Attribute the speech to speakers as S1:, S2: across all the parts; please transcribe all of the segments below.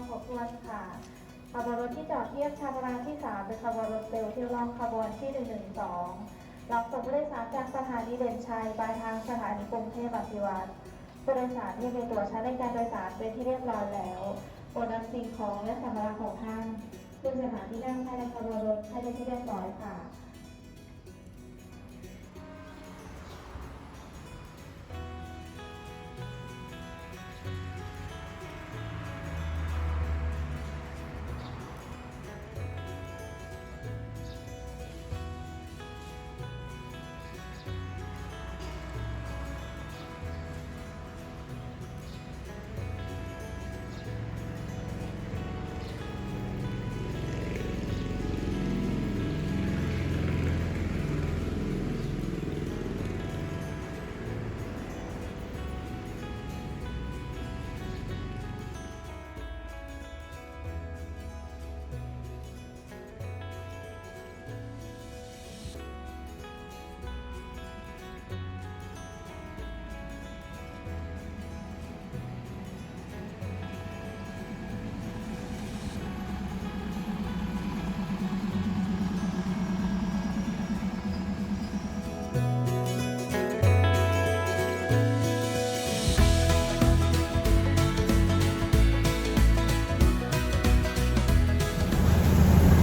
S1: ครบถ้วนค่ะขบวนรถที่จอดเทียบชานรางที่3เป็นขบวนรถเร็วที่รองขบวนที่112รับส่งผู้โดยสารจากสถานีเด่นชัยปลายทางสถานีกรุงเทพอภิวัตรผู้โดยสารที่มีตั๋วใช้ในการโดยสารเป็นที่เรียบร้อยแล้วโปรดนำสิ่งของและสัมภาระของท่านขึ้นสถานที่นั่งภายในขบวนรถให้เป็นที่เรียบร้อยค่ะ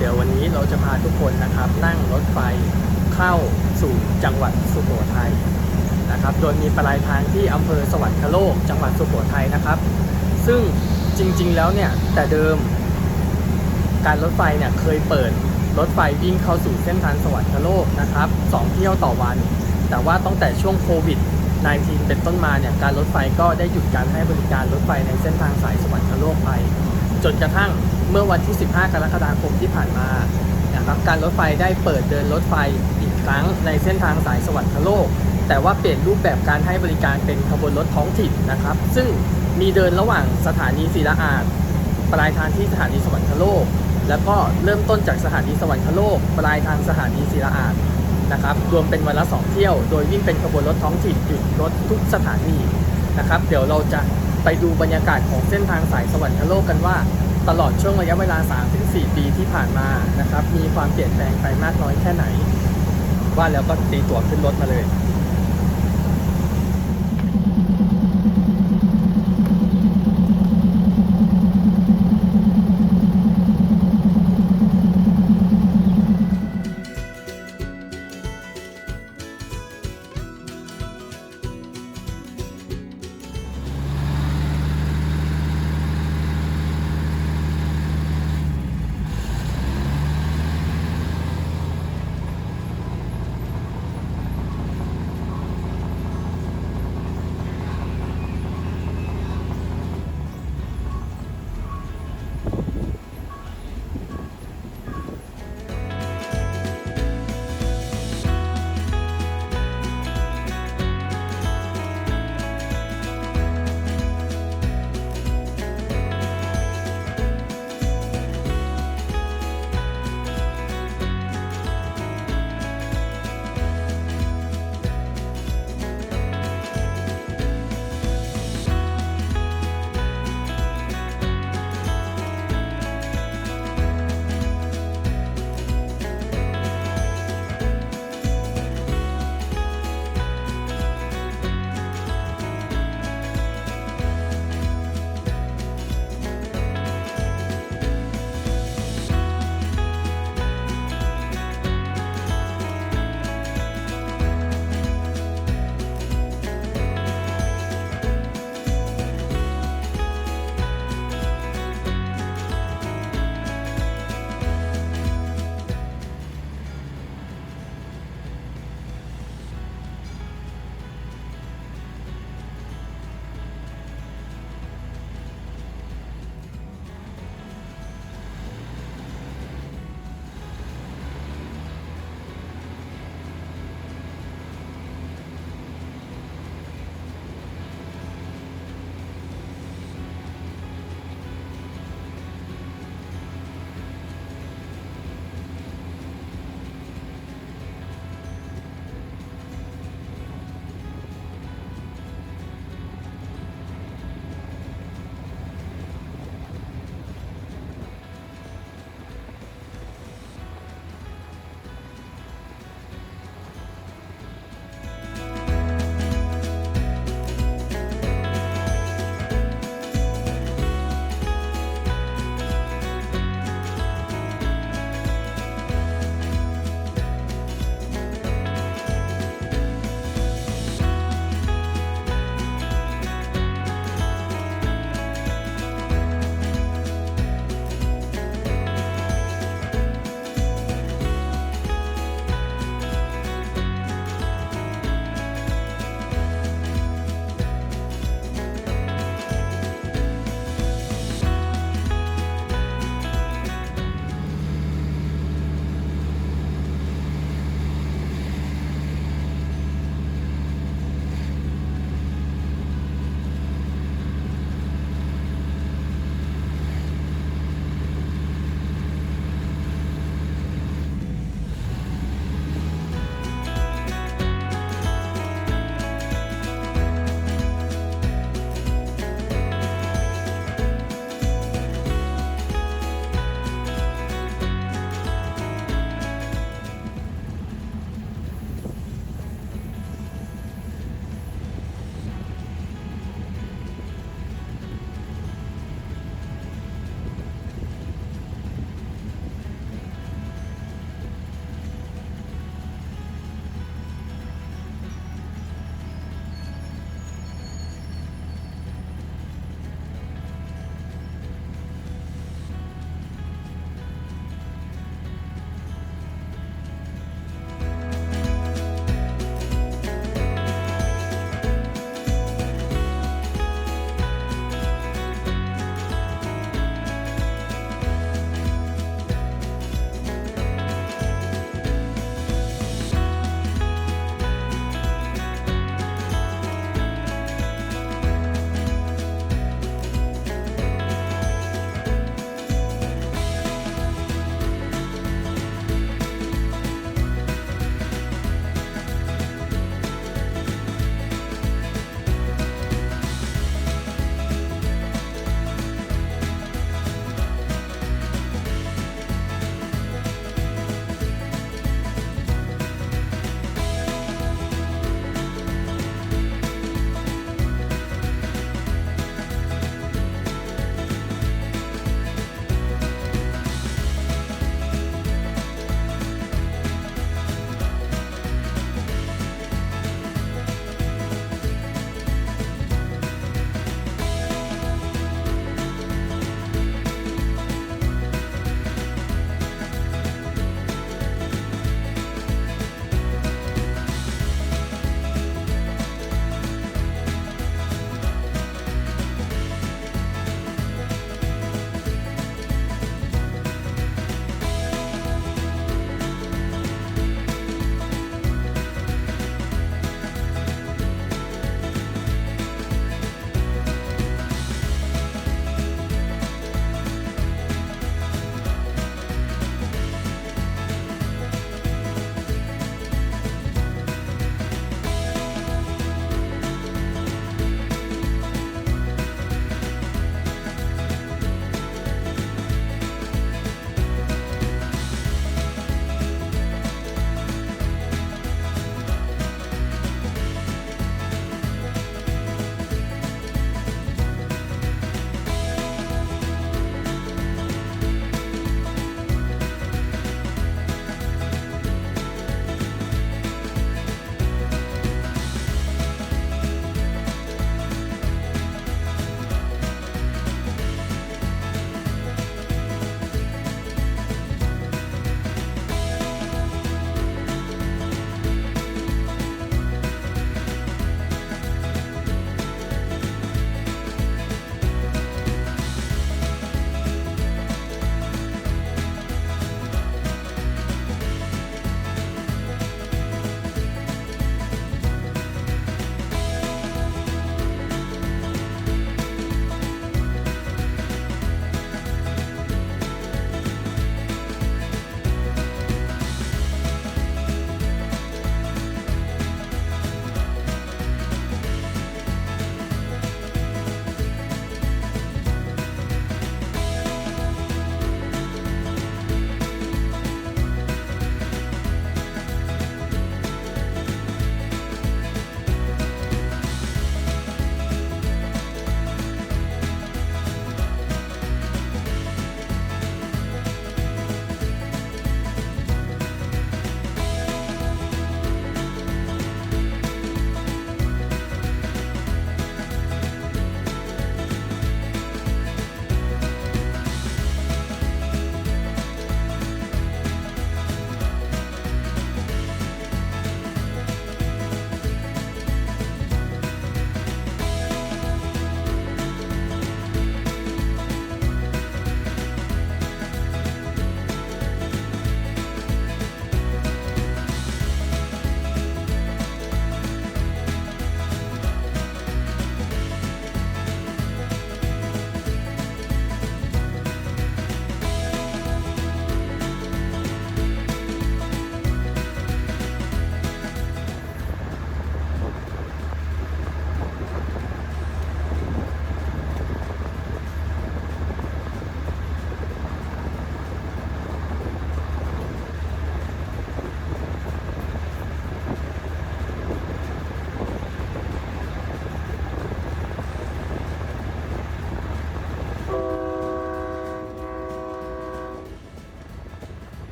S2: เดี๋ยววันนี้เราจะพาทุกคนนะครับนั่งรถไฟเข้าสู่จังหวัดสุโขทัยนะครับโดยมีปลายทางที่อำเภอสวรรคโลกจังหวัดสุโขทัยนะครับซึ่งจริงๆแล้วเนี่ยแต่เดิมการรถไฟเนี่ยเคยเปิดรถไฟวิ่งเข้าสู่เส้นทางสวรรคโลกนะครับ2เที่ยวต่อวันแต่ว่าตั้งแต่ช่วงโควิด-19 เป็นต้นมาเนี่ยการรถไฟก็ได้หยุดการให้บริการรถไฟในเส้นทางสายสวรรคโลกไปจนกระทั่งเมื่อวันที่15 กรกฎาคมที่ผ่านมานะครับการรถไฟได้เปิดเดินรถไฟอีกครั้งในเส้นทางสายสวรรคโลกแต่ว่าเปลี่ยนรูปแบบการให้บริการเป็นขบวนรถท้องถิ่นนะครับซึ่งมีเดินระหว่างสถานีศิลาอาสน์ปลายทางที่สถานีสวรรคโลกแล้วก็เริ่มต้นจากสถานีสวรรคโลกปลายทางสถานีศิลาอาสน์นะครับรวมเป็นวันละ2เที่ยวโดยวิ่งเป็นขบวนรถท้องถิ่นหยุดรถทุกสถานีนะครับเดี๋ยวเราจะไปดูบรรยากาศของเส้นทางสายสวรรคโลกกันว่าตลอดช่วงระยะเวลา 3-4 ปีที่ผ่านมานะครับมีความเปลี่ยนแปลงไปมากน้อยแค่ไหนว่าแล้วก็ตีตั๋วขึ้นรถมาเลย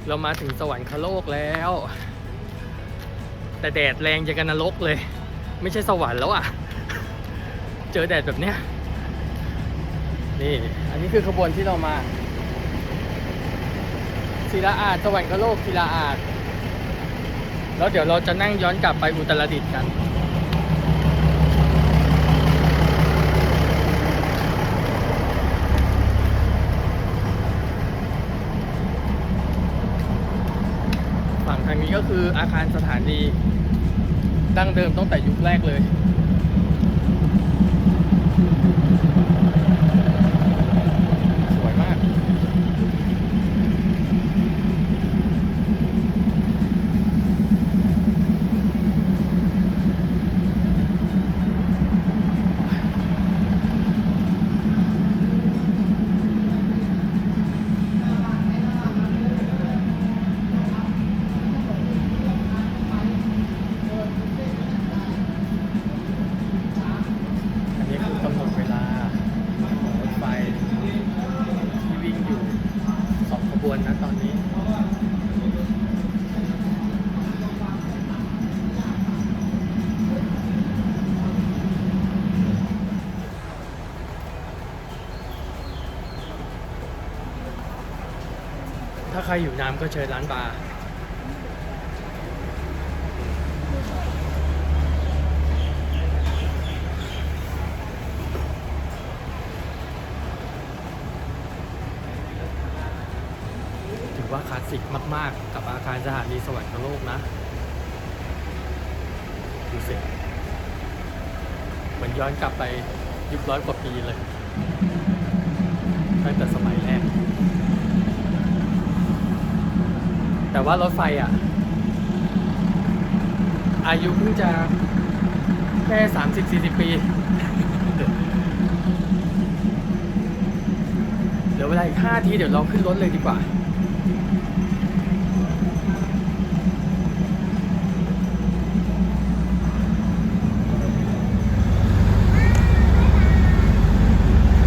S2: เรามาถึงสวรรคโลกแล้ว แต่แดดแรงจะกันนรกเลย ไม่ใช่สวรรค์แล้วอ่ะ เจอแดดแบบเนี้ยนี่อันนี้คือขบวนที่เรามาศิลาอาดสวรรคโลกศิลาอาดแล้วเดี๋ยวเราจะนั่งย้อนกลับไปอุตรดิตถ์กันฝั่งทางนี้ก็คืออาคารสถานีดั้งเดิมตั้งแต่ยุคแรกเลยสวยมากกำหนดเวลาของรถไฟที่วิ่งอยู่2 ขบวนนะตอนนี้ถ้าใครอยู่น้ำก็เชิญร้านบาร์ว่าคลาสสิกมากๆกับอาคารสถานีสวรรคโลกนะดูสิเหมือนย้อนกลับไปยุค100 กว่าปีเลยตั้งแต่สมัยแรกแต่ว่ารถไฟอายุเพิ่งจะแค่ 30-40 ปีเหลือเวลาอีก5 นาทีเดี๋ยวเราขึ้นรถเลยดีกว่า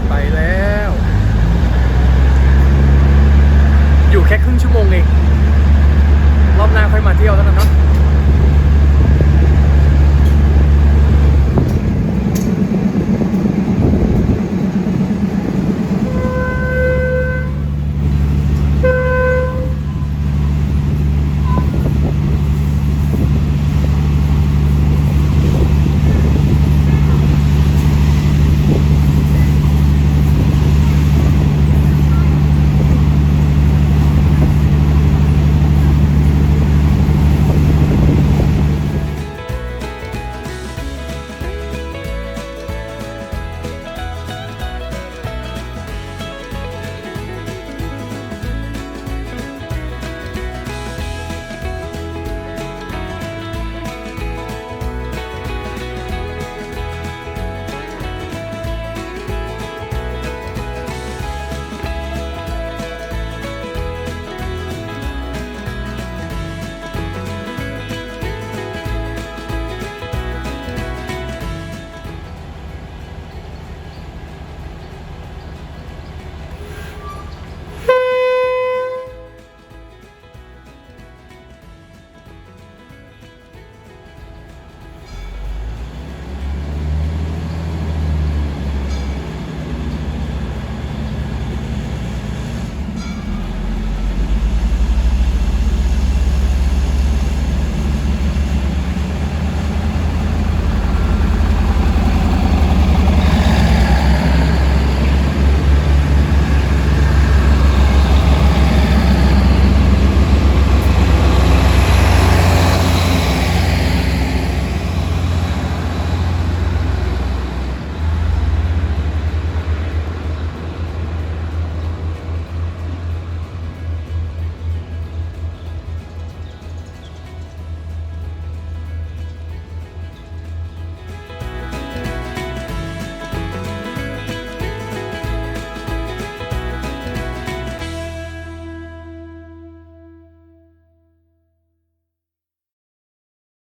S2: ไปแล้วอยู่แค่ครึ่งชั่วโมงเองรอบหน้าค่อยมาเที่ยวแล้วกันเนาะ